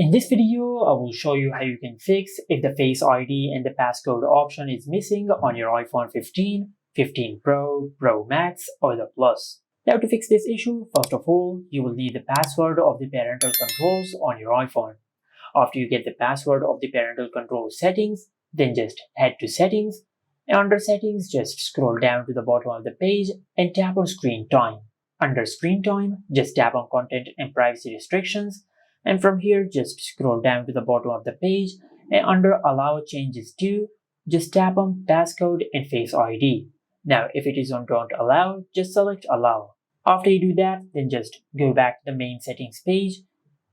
In this video, I will show you how you can fix if the Face ID and the passcode option is missing on your iPhone 15, 15 Pro, Pro Max, or the Plus. Now to fix this issue, first of all, you will need the password of the parental controls on your iPhone. After you get the password of the parental control settings, then just head to Settings, and under Settings, just scroll down to the bottom of the page and tap on Screen Time. Under Screen Time, just tap on Content and Privacy Restrictions, and from here just scroll down to the bottom of the page and under Allow Changes To, just tap on Passcode and Face ID. Now if it is on Don't Allow, just select Allow. After you do that, then just go back to the main settings page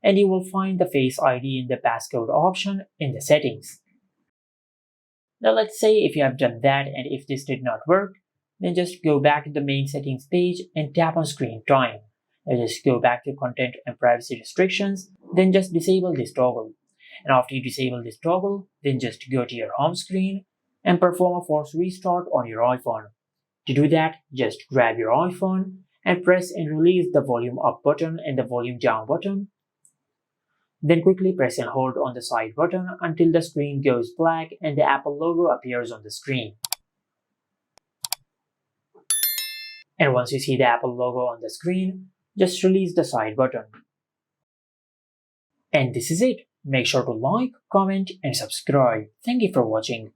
and you will find the Face ID and the passcode option in the settings. Now let's say if you have done that and if this did not work, then just go back to the main settings page and tap on Screen Time. Now just go back to Content and Privacy Restrictions, then just disable this toggle. And after you disable this toggle, then just go to your home screen and perform a force restart on your iPhone. To do that, just grab your iPhone and press and release the volume up button and the volume down button. Then quickly press and hold on the side button until the screen goes black and the Apple logo appears on the screen. And once you see the Apple logo on the screen, just release the side button. And this is it. Make sure to like, comment, and subscribe. Thank you for watching.